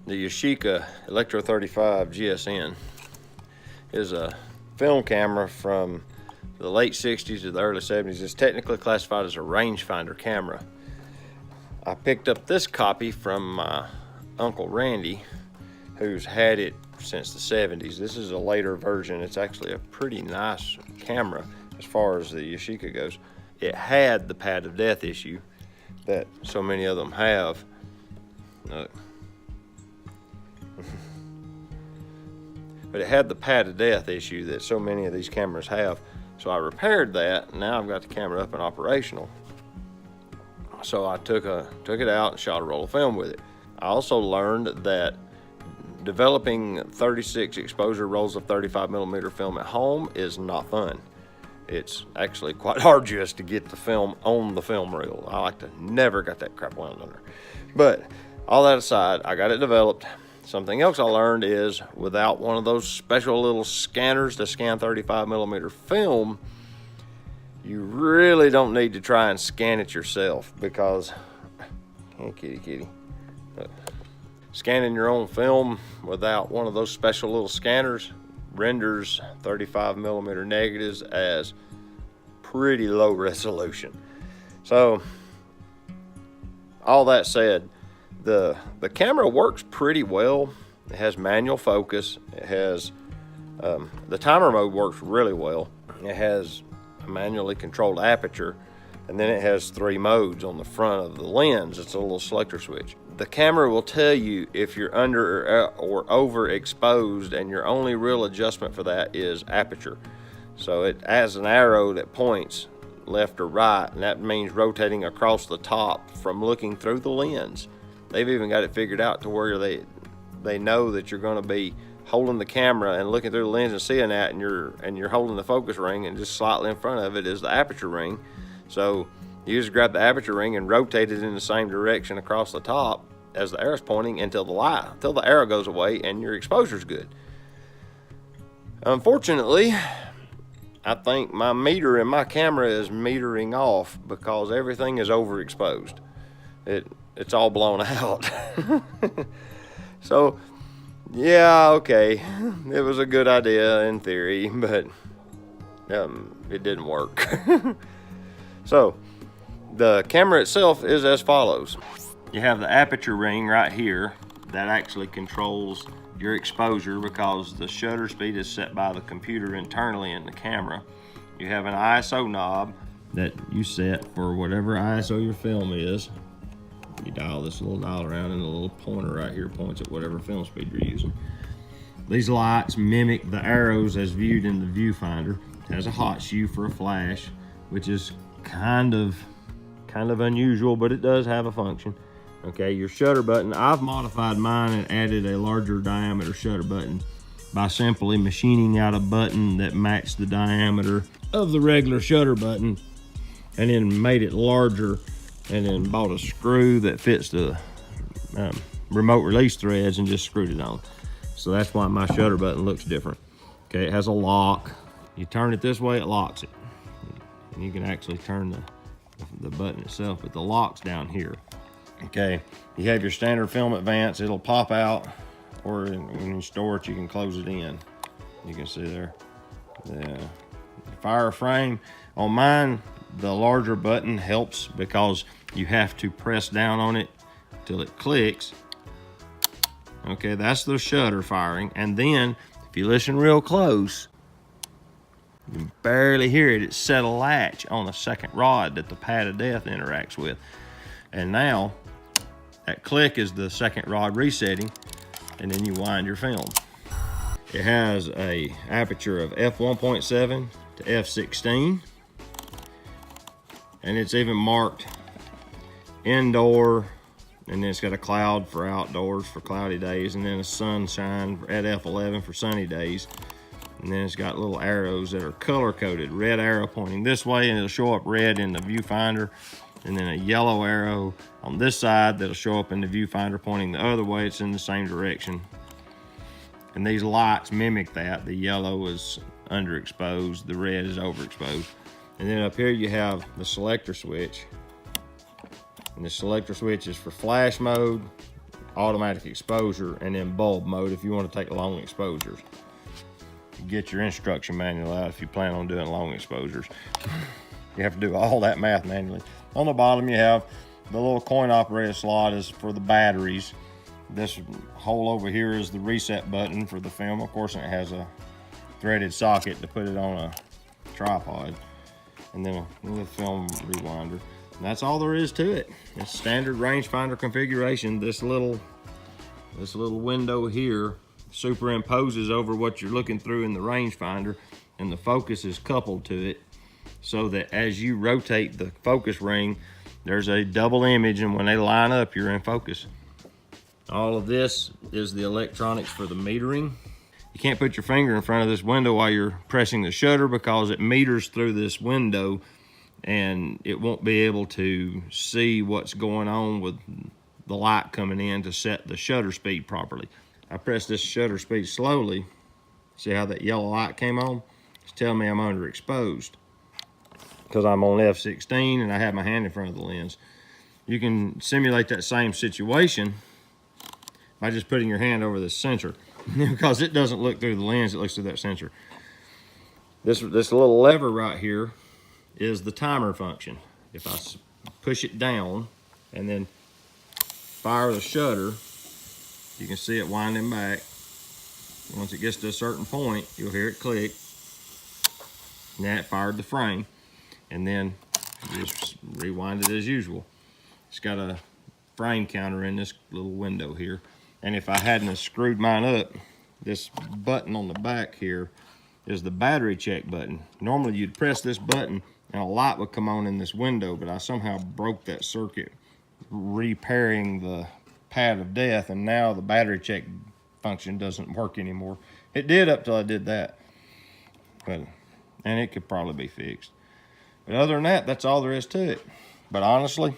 The Yashica Electro 35 GSN is a film camera from the late 60s to the early 70s. It's technically classified as a rangefinder camera. I picked up this copy from my Uncle Randy, who's had it since the 70s. This is a later version. It's actually a pretty nice camera as far as the Yashica goes. It had the pad of death issue that so many of them have. But it had the pad of death issue that so many of these cameras have. So I repaired that, and now I've got the camera up and operational. So I took it out and shot a roll of film with it. I also learned that developing 36 exposure rolls of 35mm film at home is not fun. It's actually quite arduous to get the film on the film reel. I like to never got that crap wound on there. But all that aside, I got it developed. Something else I learned is without one of those special little scanners to scan 35mm film, you really don't need to try and scan it yourself, because, hey kitty, scanning your own film without one of those special little scanners renders 35mm negatives as pretty low resolution. So, all that said, the camera works pretty well. It has manual focus. It has the timer mode works really well. It has a manually controlled aperture, and then it has 3 modes on the front of the lens. It's a little selector switch. The camera will tell you if you're under or overexposed, and your only real adjustment for that is aperture. So it has an arrow that points left or right, and that means rotating across the top from looking through the lens. They've even got it figured out to where they know that you're going to be holding the camera and looking through the lens and seeing that, and you're holding the focus ring, and just slightly in front of it is the aperture ring. So you just grab the aperture ring and rotate it in the same direction across the top as the arrow's pointing until the arrow goes away and your exposure's good. Unfortunately, I think my meter in my camera is metering off because everything is overexposed. It's all blown out. So, yeah, okay, it was a good idea in theory, but it didn't work. So, the camera itself is as follows. You have the aperture ring right here that actually controls your exposure because the shutter speed is set by the computer internally in the camera. You have an ISO knob that you set for whatever ISO your film is. You dial this little dial around, and the little pointer right here points at whatever film speed you're using. These lights mimic the arrows as viewed in the viewfinder. It has a hot shoe for a flash, which is kind of unusual, but it does have a function. Okay, your shutter button, I've modified mine and added a larger diameter shutter button by simply machining out a button that matched the diameter of the regular shutter button, and then made it larger, and then bought a screw that fits the remote release threads and just screwed it on. So that's why my shutter button looks different. Okay, it has a lock. You turn it this way, it locks it. And you can actually turn the button itself, but the lock's down here. Okay, you have your standard film advance. It'll pop out, or when you store it, you can close it in. You can see there the fire frame. On mine, the larger button helps because you have to press down on it till it clicks. Okay, that's the shutter firing. And then if you listen real close, you can barely hear it. It's set a latch on the second rod that the pad of death interacts with. And now that click is the second rod resetting, and then you wind your film. It has a aperture of f1.7 to f16. And it's even marked indoor, and then it's got a cloud for outdoors for cloudy days, and then a sunshine at f11 for sunny days. And then it's got little arrows that are color coded. Red arrow pointing this way, and it'll show up red in the viewfinder, and then a yellow arrow on this side that'll show up in the viewfinder pointing the other way. It's in the same direction. And these lights mimic that. The yellow is underexposed, the red is overexposed. And then up here you have the selector switch. And the selector switch is for flash mode, automatic exposure, and then bulb mode if you want to take long exposures. Get your instruction manual out if you plan on doing long exposures. You have to do all that math manually. On the bottom you have the little coin operated slot is for the batteries. This hole over here is the reset button for the film. Of course, it has a threaded socket to put it on a tripod, and then a little film rewinder. And that's all there is to it. It's standard rangefinder configuration. This little window here superimposes over what you're looking through in the rangefinder, and the focus is coupled to it so that as you rotate the focus ring, there's a double image, and when they line up, you're in focus. All of this is the electronics for the metering. You can't put your finger in front of this window while you're pressing the shutter because it meters through this window and it won't be able to see what's going on with the light coming in to set the shutter speed properly. I press this shutter speed slowly. See how that yellow light came on? It's telling me I'm underexposed because I'm on f/16 and I have my hand in front of the lens. You can simulate that same situation by just putting your hand over the sensor because it doesn't look through the lens, it looks through that sensor. This little lever right here is the timer function. If I push it down and then fire the shutter, you can see it winding back. Once it gets to a certain point, you'll hear it click. And that fired the frame. And then you just rewind it as usual. It's got a frame counter in this little window here. And if I hadn't have screwed mine up, this button on the back here is the battery check button. Normally you'd press this button and a light would come on in this window, but I somehow broke that circuit repairing the pad of death, and now the battery check function doesn't work anymore. It did up till I did that, and it could probably be fixed. But other than that, that's all there is to it. But honestly,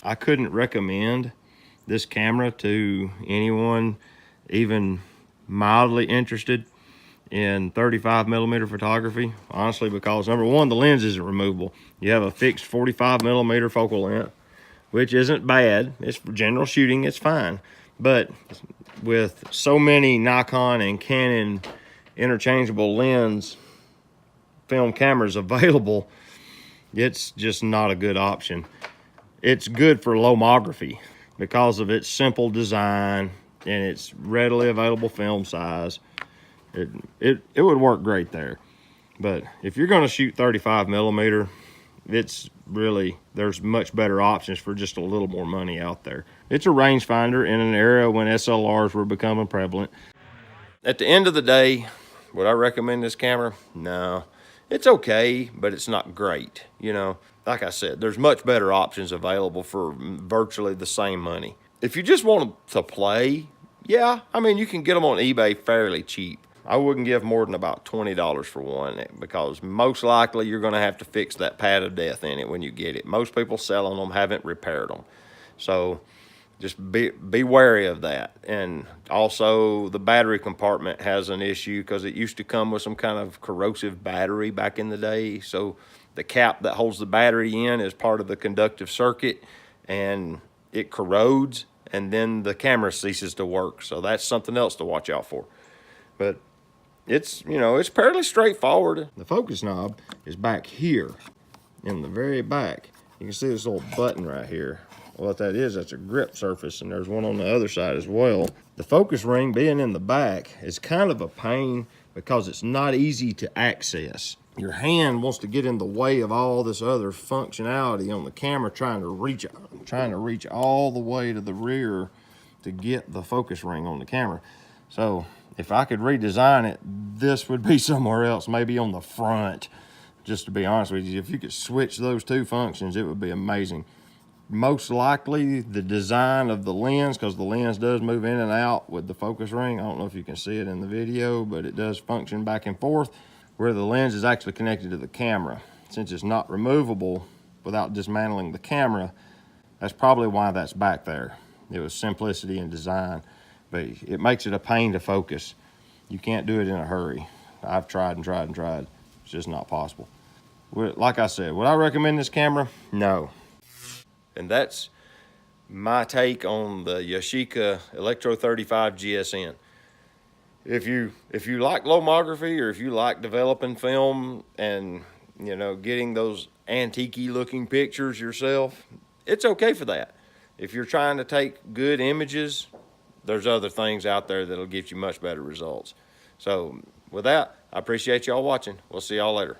I couldn't recommend this camera to anyone even mildly interested in 35mm photography, honestly, because number one, the lens isn't removable. You have a fixed 45mm focal length, which isn't bad. It's for general shooting, it's fine. But with so many Nikon and Canon interchangeable lens film cameras available, it's just not a good option. It's good for lomography because of its simple design and its readily available film size. It would work great there. But if you're going to shoot 35mm, it's really, there's much better options for just a little more money out there. It's a rangefinder in an era when SLRs were becoming prevalent. At the end of the day, would I recommend this camera? No. It's okay, but it's not great. You know, like I said, there's much better options available for virtually the same money. If you just want to play, yeah, I mean, you can get them on eBay fairly cheap. I wouldn't give more than about $20 for one, because most likely you're going to have to fix that pad of death in it when you get it. Most people selling them haven't repaired them. So just be wary of that. And also the battery compartment has an issue because it used to come with some kind of corrosive battery back in the day. So the cap that holds the battery in is part of the conductive circuit, and it corrodes, and then the camera ceases to work. So that's something else to watch out for. But it's, you know, it's fairly straightforward. The focus knob is back here in the very back. You can see this little button right here. What that is, that's a grip surface, and there's one on the other side as well. The focus ring being in the back is kind of a pain because it's not easy to access. Your hand wants to get in the way of all this other functionality on the camera, trying to reach all the way to the rear to get the focus ring on the camera. So if I could redesign it, this would be somewhere else, maybe on the front. Just to be honest with you, if you could switch those two functions, it would be amazing. Most likely the design of the lens, because the lens does move in and out with the focus ring. I don't know if you can see it in the video, but it does function back and forth, where the lens is actually connected to the camera. Since it's not removable without dismantling the camera, that's probably why that's back there. It was simplicity in design, but it makes it a pain to focus. You can't do it in a hurry. I've tried and tried and tried. It's just not possible. Like I said, would I recommend this camera? No. And that's my take on the Yashica Electro 35 GSN. If you like lomography, or if you like developing film and, you know, getting those antique-y looking pictures yourself, it's okay for that. If you're trying to take good images, there's other things out there that'll get you much better results. So with that, I appreciate y'all watching. We'll see y'all later.